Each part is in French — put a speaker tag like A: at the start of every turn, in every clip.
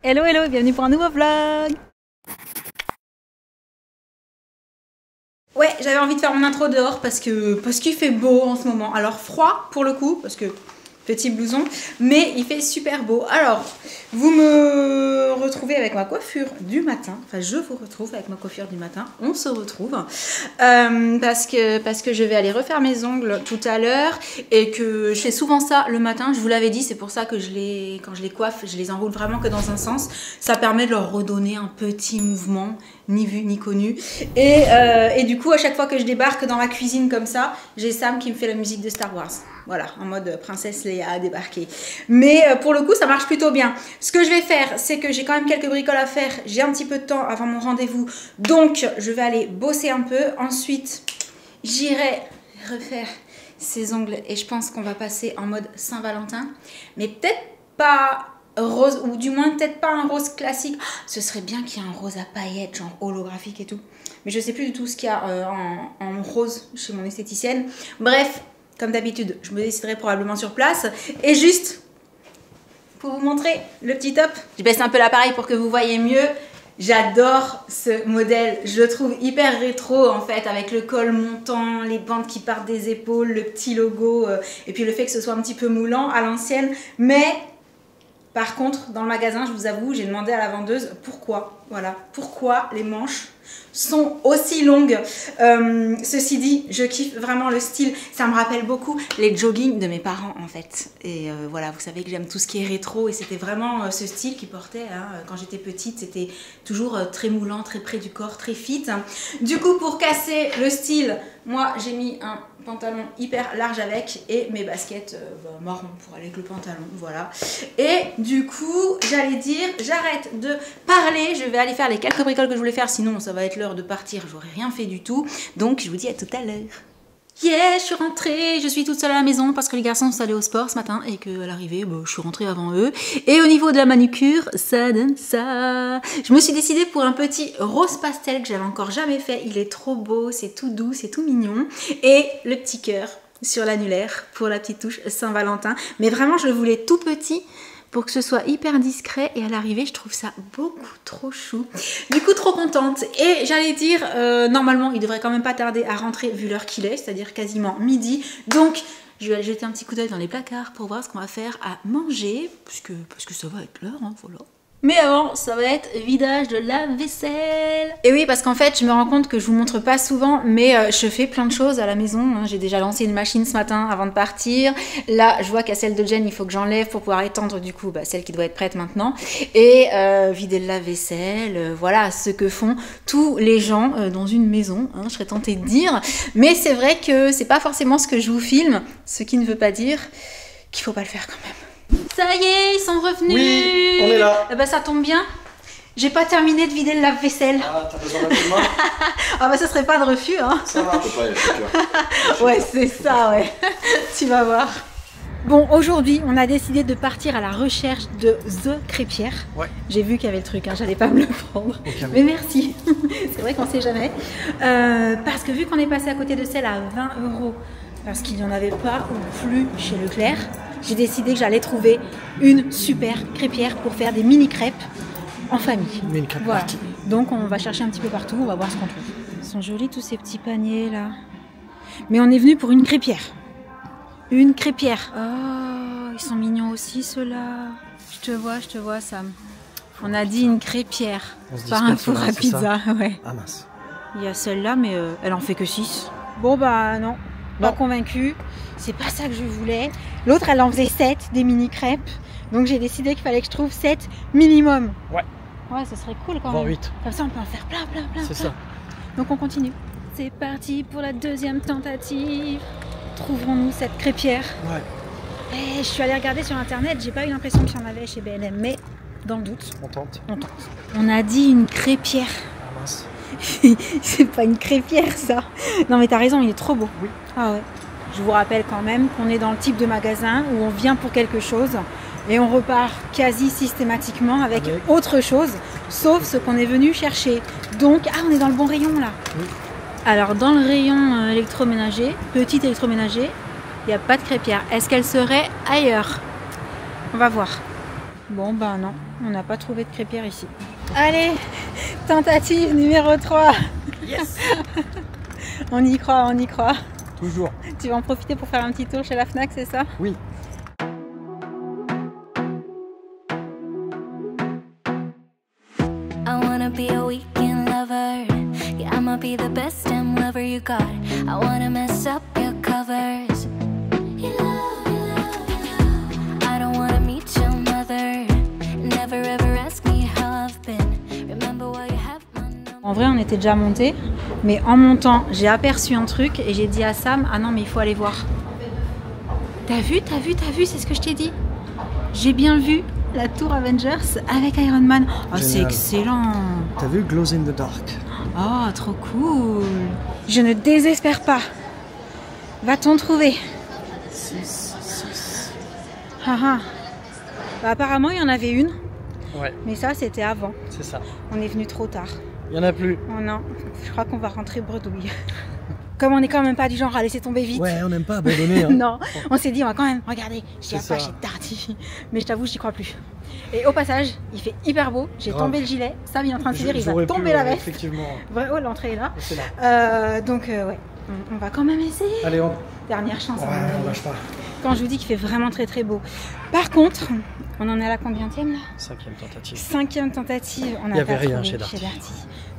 A: Hello hello, bienvenue pour un nouveau vlog. Ouais, j'avais envie de faire mon intro dehors parce qu'il fait beau en ce moment. Alors froid pour le coup, parce que petit blouson, mais il fait super beau. Alors, vous me retrouvez avec ma coiffure du matin. Enfin, je vous retrouve avec ma coiffure du matin. On se retrouve parce que je vais aller refaire mes ongles tout à l'heure et que je fais souvent ça le matin. Je vous l'avais dit, c'est pour ça que quand je les coiffe, je les enroule vraiment que dans un sens. Ça permet de leur redonner un petit mouvement, ni vu ni connu. Et du coup, à chaque fois que je débarque dans la cuisine comme ça, j'ai Sam qui me fait la musique de Star Wars. Voilà, en mode princesse Léa a débarqué. Mais pour le coup, ça marche plutôt bien. Ce que je vais faire, c'est que j'ai quand même quelques bricoles à faire. J'ai un petit peu de temps avant mon rendez-vous. Donc, je vais aller bosser un peu. Ensuite, j'irai refaire ces ongles. Et je pense qu'on va passer en mode Saint-Valentin. Mais peut-être pas rose, ou du moins peut-être pas un rose classique. Oh, ce serait bien qu'il y ait un rose à paillettes, genre holographique et tout. Mais je sais plus du tout ce qu'il y a en rose chez mon esthéticienne. Bref. Comme d'habitude, je me déciderai probablement sur place. Et juste, pour vous montrer le petit top, je baisse un peu l'appareil pour que vous voyez mieux. J'adore ce modèle, je le trouve hyper rétro en fait, avec le col montant, les bandes qui partent des épaules, le petit logo, et puis le fait que ce soit un petit peu moulant à l'ancienne. Mais par contre, dans le magasin, je vous avoue, j'ai demandé à la vendeuse pourquoi, voilà, pourquoi les manches sont aussi longues. Ceci dit, je kiffe vraiment le style. Ça me rappelle beaucoup les joggings de mes parents en fait. Et voilà, vous savez que j'aime tout ce qui est rétro et c'était vraiment ce style qu'ils portaient hein, quand j'étais petite. C'était toujours très moulant, très près du corps, très fit. Du coup, pour casser le style, moi j'ai mis un pantalon hyper large avec et mes baskets marron pour aller avec le pantalon, voilà. Et du coup, j'allais dire, j'arrête de parler, je vais aller faire les quelques bricoles que je voulais faire, sinon ça va être l'heure de partir, j'aurais rien fait du tout. Donc je vous dis à tout à l'heure. Yeah, je suis rentrée, je suis toute seule à la maison parce que les garçons sont allés au sport ce matin et qu'à l'arrivée, je suis rentrée avant eux. Et au niveau de la manucure, ça donne ça. Je me suis décidée pour un petit rose pastel que j'avais encore jamais fait. Il est trop beau, c'est tout doux, c'est tout mignon. Et le petit cœur sur l'annulaire pour la petite touche Saint-Valentin. Mais vraiment, je le voulais tout petit pour que ce soit hyper discret et à l'arrivée je trouve ça beaucoup trop chou. Du coup trop contente et j'allais dire normalement il devrait quand même pas tarder à rentrer vu l'heure qu'il est, c'est-à-dire quasiment midi. Donc je vais aller jeter un petit coup d'œil dans les placards pour voir ce qu'on va faire à manger parce que ça va être l'heure, hein, voilà. Mais avant, ça va être vidage de la vaisselle. Et oui, parce qu'en fait, je me rends compte que je vous montre pas souvent, mais je fais plein de choses à la maison. Hein. J'ai déjà lancé une machine ce matin avant de partir. Là, je vois qu'à celle de Jen, il faut que j'enlève pour pouvoir étendre du coup celle qui doit être prête maintenant. Et vider le lave-vaisselle, voilà ce que font tous les gens dans une maison, hein, je serais tentée de dire. Mais c'est vrai que c'est pas forcément ce que je vous filme, ce qui ne veut pas dire qu'il faut pas le faire quand même. Ça y est, ils sont revenus.
B: Oui, on est là.
A: Eh ben, ça tombe bien. J'ai pas terminé de vider le lave-vaisselle.
B: Ah, t'as besoin d'un coup de main?
A: Ah bah ça serait pas de refus, hein.
B: Ça va, on peut pas, il
A: Ouais, c'est ça, ouais. Tu vas voir. Bon, aujourd'hui, on a décidé de partir à la recherche de The Crêpière. Ouais. J'ai vu qu'il y avait le truc, hein, j'allais pas me le prendre. Okay, mais merci. C'est vrai qu'on sait jamais. Parce que vu qu'on est passé à côté de celle à 20 €, parce qu'il n'y en avait pas ou plus chez Leclerc, j'ai décidé que j'allais trouver une super crêpière pour faire des mini crêpes en famille. Mini crêpes, voilà. Donc on va chercher un petit peu partout, on va voir ce qu'on trouve. Ils sont jolis tous ces petits paniers là. Mais on est venu pour une crêpière. Une crêpière. Oh, ils sont mignons aussi ceux-là. Je te vois Sam. On a dit une crêpière, pas un four à pizza. Ouais. Ah mince. Il y a celle-là mais elle en fait que 6. Bon bah non. Pas convaincue, c'est pas ça que je voulais. L'autre elle en faisait 7 des mini crêpes, donc j'ai décidé qu'il fallait que je trouve 7 minimum. Ouais. Ouais, ça serait cool quand même. 8. Comme ça on peut en faire plein. C'est ça. Donc on continue. C'est parti pour la deuxième tentative. Trouverons-nous cette crêpière? Ouais. Et je suis allée regarder sur internet, j'ai pas eu l'impression qu'il y en avait chez B&M, mais dans le doute. On tente. On a dit une crêpière. Ah mince. C'est pas une crêpière ça. Non mais t'as raison, il est trop beau. Oui. Ah ouais. Je vous rappelle quand même qu'on est dans le type de magasin où on vient pour quelque chose et on repart quasi systématiquement avec autre chose, sauf ce qu'on est venu chercher. Donc, on est dans le bon rayon là. Oui. Alors dans le rayon électroménager, petit électroménager, il n'y a pas de crêpière. Est-ce qu'elle serait ailleurs? On va voir. Bon ben non, on n'a pas trouvé de crêpière ici. Allez, tentative numéro 3.
B: Yes.
A: On y croit, on y croit.
B: Toujours.
A: Tu vas en profiter pour faire un petit tour chez la Fnac, c'est ça?
B: Oui.
C: I wanna be a weekend lover. Yeah, I'ma be the best damn lover you got. I wanna mess up your covers. I don't wanna meet your mother. Never ever ask me how I've been. Remember why you have my number.
A: En vrai, on était déjà monté, mais en montant, j'ai aperçu un truc et j'ai dit à Sam, ah non mais il faut aller voir. T'as vu, c'est ce que je t'ai dit. J'ai bien vu la tour Avengers avec Iron Man. Oh, c'est excellent.
B: T'as vu Glows in the Dark?
A: Oh, trop cool. Je ne désespère pas. Va-t-on trouver?
B: 6.
A: Bah, apparemment, il y en avait une,
B: Ouais,
A: mais ça, c'était avant.
B: c'est ça.
A: On est venu trop tard.
B: Il y en a plus.
A: Oh non, je crois qu'on va rentrer bredouille. Comme on n'est quand même pas du genre à laisser tomber vite.
B: Ouais, on n'aime pas abandonner. Hein.
A: Non, on s'est dit, on va quand même regarder. J'y ai
B: C'est
A: pas
B: ça.
A: chez Darty. Mais je t'avoue, j'y crois plus. Et au passage, il fait hyper beau. J'ai
B: Grave.
A: tombé le gilet. Sam est en train de se dire, il
B: J'aurais
A: va
B: pu,
A: tomber la veste.
B: Effectivement.
A: Ouais, oh, l'entrée est là.
B: C'est là.
A: Donc, ouais, on va quand même essayer.
B: Allez, on...
A: Dernière chance.
B: Ouais,
A: à mon avis.
B: on lâche pas.
A: Quand je vous dis qu'il fait vraiment très très beau. Par contre, on en est à la combienième là?
B: 5e tentative.
A: 5e tentative. On
B: Il
A: a
B: y avait
A: pas
B: rien
A: trouvé
B: chez Darty.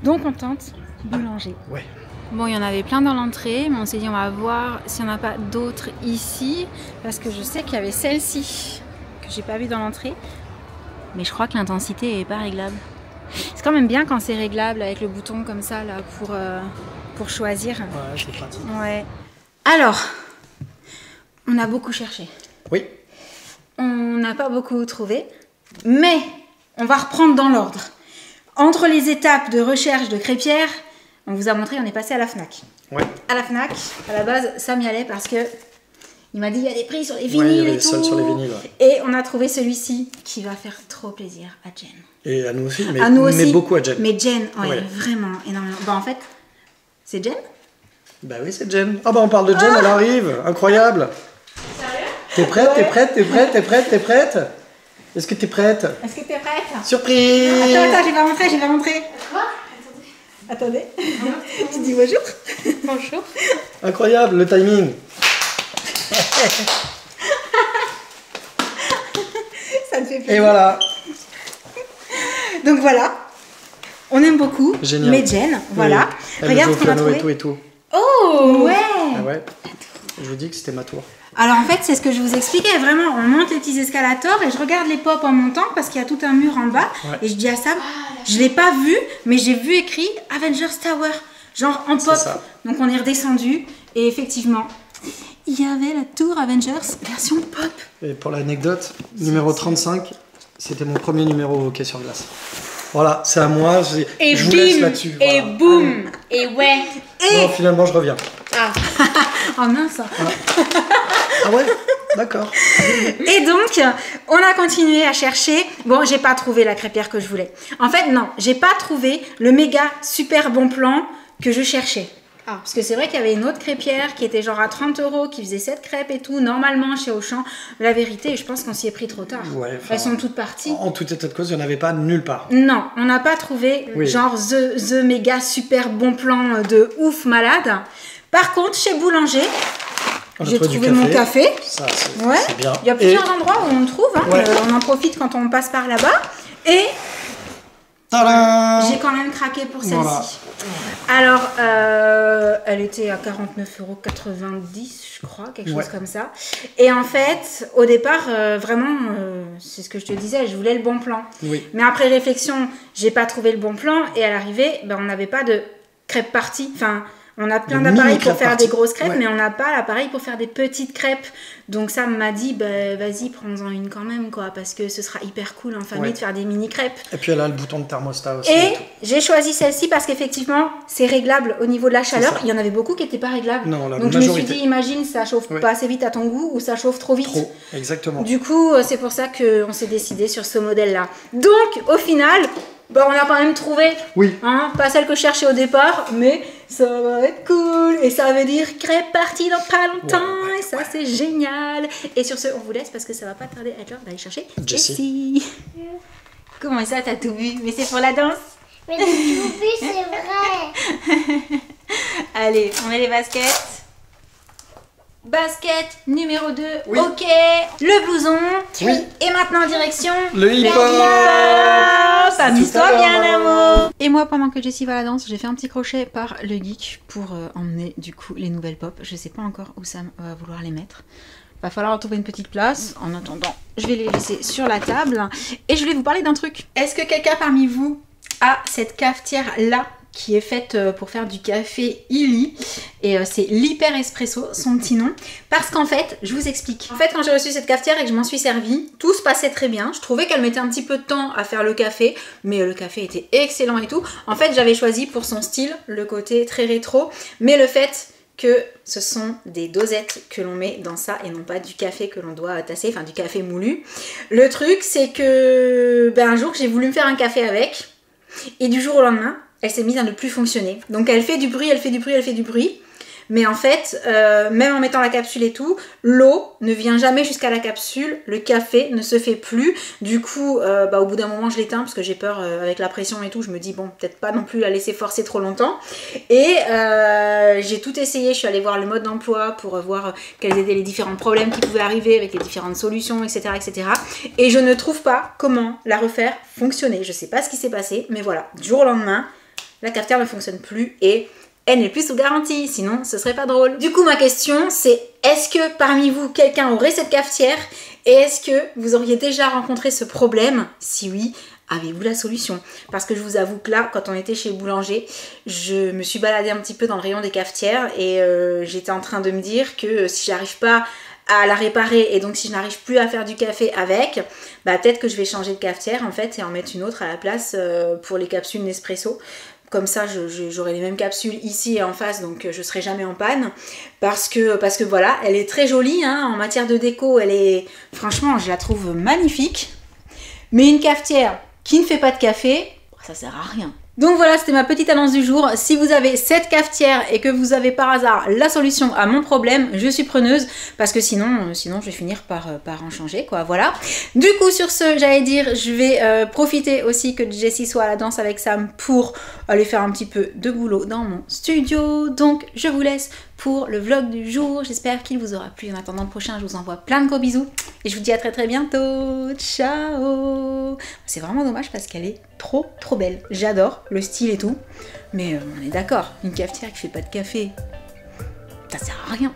A: Donc on tente boulanger.
B: Ouais.
A: Bon, il y en avait plein dans l'entrée, mais on s'est dit on va voir s'il n'y en a pas d'autres ici, parce que je sais qu'il y avait celle-ci que j'ai pas vue dans l'entrée, mais je crois que l'intensité est pas réglable. C'est quand même bien quand c'est réglable avec le bouton comme ça là pour choisir.
B: Ouais, c'est pratique.
A: Ouais. Alors, on a beaucoup cherché.
B: Oui.
A: On n'a pas beaucoup trouvé, mais on va reprendre dans l'ordre. Entre les étapes de recherche de crêpière, on vous a montré, on est passé à la Fnac.
B: Ouais.
A: À la Fnac, à la base, Sam y allait parce que il m'a dit il y a des prix sur les
B: Ouais,
A: vinyles
B: il y avait
A: et
B: des soldes
A: tout.
B: sur les vinyles, ouais.
A: Et on a trouvé celui-ci qui va faire trop plaisir à Jen.
B: Et à nous aussi, mais,
A: À nous aussi,
B: mais beaucoup à Jen.
A: Mais Jen, ouais,
B: Ouais.
A: vraiment énormément. Bah en fait, c'est Jen.
B: Bah oui, c'est Jen. Ah bah on parle de Jen, elle arrive. Incroyable.
A: Sérieux?
B: T'es prête,
A: Ouais.
B: t'es prête, t'es prête, t'es prête, t'es prête? Est-ce que t'es prête?
A: Est-ce que t'es prête?
B: Surprise!
A: Attends, je vais montrer. Quoi? Attendez. Tu dis bonjour. Bonjour.
B: Incroyable, le timing.
A: Ça me fait plaisir.
B: Et voilà.
A: Donc voilà. On aime beaucoup.
B: Génial.
A: Mais Jen, voilà.
B: Oui. Elle
A: Regarde
B: joue
A: ce
B: au
A: qu'on a
B: piano
A: trouvé.
B: et tout et tout.
A: Oh ouais.
B: Ah ouais. Je vous dis que c'était ma tour.
A: Alors en fait, c'est ce que je vous expliquais. Vraiment, on monte les petits escalators et je regarde les pop en montant parce qu'il y a tout un mur en bas.
B: Ouais.
A: Et je dis à Sam, je l'ai pas vu, mais j'ai vu écrit Avengers Tower, genre en pop.
B: ça.
A: Donc on est redescendu et effectivement, il y avait la tour Avengers version pop.
B: Et pour l'anecdote, numéro 35, c'était mon premier numéro au hockey sur glace. Voilà, c'est à moi. Je vous laisse là-dessus.
A: et
B: voilà.
A: boum, et ouais, et...
B: Non, finalement, je reviens.
A: Ah. Oh mince.
B: Ah ouais? D'accord.
A: Et donc, on a continué à chercher. Bon, j'ai pas trouvé la crêpière que je voulais. En fait, non, j'ai pas trouvé le méga super bon plan que je cherchais. Ah, parce que c'est vrai qu'il y avait une autre crêpière qui était genre à 30 €, qui faisait 7 crêpes et tout, normalement chez Auchan. La vérité, je pense qu'on s'y est pris trop tard.
B: Ouais, enfin,
A: Elles sont toutes parties.
B: En tout état de cause, il n'y en avait pas nulle part.
A: Non, on n'a pas trouvé
B: Oui.
A: genre the méga super bon plan de ouf malade. Par contre, chez Boulanger,
B: On a
A: j'ai
B: trouvé du
A: trouvé mon café.
B: Ça, c'est
A: Ouais.
B: c'est bien.
A: Il y a plusieurs endroits où on le trouve. Hein.
B: Ouais.
A: On en profite quand on passe par là-bas. Et
B: Tadam!
A: j'ai quand même craqué pour celle-ci.
B: Voilà.
A: Alors, elle était à 49,90 €, je crois, quelque chose
B: Ouais.
A: comme ça. Et en fait, au départ, vraiment, c'est ce que je te disais, je voulais le bon plan.
B: Oui.
A: Mais après réflexion, j'ai pas trouvé le bon plan. Et à l'arrivée, ben, on n'avait pas de crêpes parties. Enfin, on a plein
B: De
A: d'appareils
B: mini
A: pour
B: crêpes
A: faire
B: parties.
A: des grosses crêpes,
B: Ouais.
A: mais on n'a pas l'appareil pour faire des petites crêpes. Donc ça m'a dit, bah, vas-y, prends-en une quand même, quoi, parce que ce sera hyper cool en famille
B: Ouais.
A: de faire des mini crêpes.
B: Et puis elle a le bouton de thermostat aussi.
A: Et
B: tout.
A: j'ai choisi celle-ci parce qu'effectivement, c'est réglable au niveau de la chaleur.
B: ça.
A: Il y en avait beaucoup qui n'étaient pas réglables.
B: Non, la
A: Donc je me suis
B: majorité.
A: dit, imagine, ça chauffe
B: Ouais.
A: pas assez vite à ton goût ou ça chauffe trop vite.
B: Trop, exactement.
A: Du coup, c'est pour ça qu'on s'est décidé sur ce modèle-là. Donc, au final, bah, on a quand même trouvé,
B: Oui.
A: hein, pas celle que je cherchais au départ, mais Ça va être cool. Et ça veut dire crêpe partie dans pas longtemps. Et ça, c'est génial. Et sur ce, on vous laisse parce que ça va pas tarder à être l'heure d'aller chercher Jessie. Comment ça, t'as tout vu? Mais c'est pour la danse?
D: Mais j'ai tout vu, c'est vrai.
A: Allez, on met les baskets. Basket numéro 2,
B: Oui.
A: ok. Le blouson.
B: Oui.
A: Et maintenant, direction
B: Le hip-hop.
A: Amuse-toi bien, amour. Et moi, pendant que Jessie va à la danse, j'ai fait un petit crochet par le geek pour emmener du coup les nouvelles pop. Je sais pas encore où Sam va vouloir les mettre. Va falloir trouver une petite place. En attendant, je vais les laisser sur la table. Et je voulais vous parler d'un truc. Est-ce que quelqu'un parmi vous a cette cafetière là qui est faite pour faire du café Illy, et c'est l'Hyper Espresso, son petit nom, parce qu'en fait, je vous explique. En fait, quand j'ai reçu cette cafetière et que je m'en suis servie, tout se passait très bien. Je trouvais qu'elle mettait un petit peu de temps à faire le café, mais le café était excellent et tout. En fait, j'avais choisi pour son style, le côté très rétro, mais le fait que ce sont des dosettes que l'on met dans ça et non pas du café que l'on doit tasser, enfin du café moulu. Le truc, c'est que un jour, j'ai voulu me faire un café avec, et du jour au lendemain, elle s'est mise à ne plus fonctionner. Donc elle fait du bruit, elle fait du bruit, elle fait du bruit. Mais en fait, même en mettant la capsule et tout, l'eau ne vient jamais jusqu'à la capsule, le café ne se fait plus. Du coup, au bout d'un moment, je l'éteins parce que j'ai peur avec la pression et tout. Je me dis, bon, peut-être pas non plus la laisser forcer trop longtemps. Et j'ai tout essayé. Je suis allée voir le mode d'emploi pour voir quels étaient les différents problèmes qui pouvaient arriver avec les différentes solutions, etc., etc. Et je ne trouve pas comment la refaire fonctionner. Je sais pas ce qui s'est passé, mais voilà, du jour au lendemain, la cafetière ne fonctionne plus et elle n'est plus sous garantie, sinon ce serait pas drôle. Du coup, ma question, c'est est-ce que parmi vous, quelqu'un aurait cette cafetière? Et est-ce que vous auriez déjà rencontré ce problème? Si oui, avez-vous la solution? Parce que je vous avoue que là, quand on était chez le boulanger, je me suis baladée un petit peu dans le rayon des cafetières et j'étais en train de me dire que si j'arrive pas à la réparer et donc si je n'arrive plus à faire du café avec, peut-être que je vais changer de cafetière en fait et en mettre une autre à la place pour les capsules Nespresso. Comme ça, j'aurai les mêmes capsules ici et en face, donc je serai jamais en panne. Parce que voilà, elle est très jolie, hein, en matière de déco, elle est... Franchement, je la trouve magnifique. Mais une cafetière qui ne fait pas de café, ça sert à rien. Donc voilà, c'était ma petite annonce du jour. Si vous avez cette cafetière et que vous avez par hasard la solution à mon problème, je suis preneuse parce que sinon je vais finir par en changer, quoi. Voilà. Du coup, sur ce, j'allais dire, je vais profiter aussi que Jessie soit à la danse avec Sam pour aller faire un petit peu de boulot dans mon studio. Donc, je vous laisse pour le vlog du jour. J'espère qu'il vous aura plu. En attendant le prochain, je vous envoie plein de gros bisous et je vous dis à très très bientôt. Ciao. C'est vraiment dommage parce qu'elle est trop belle. J'adore le style et tout. Mais on est d'accord, une cafetière qui fait pas de café, ça sert à rien.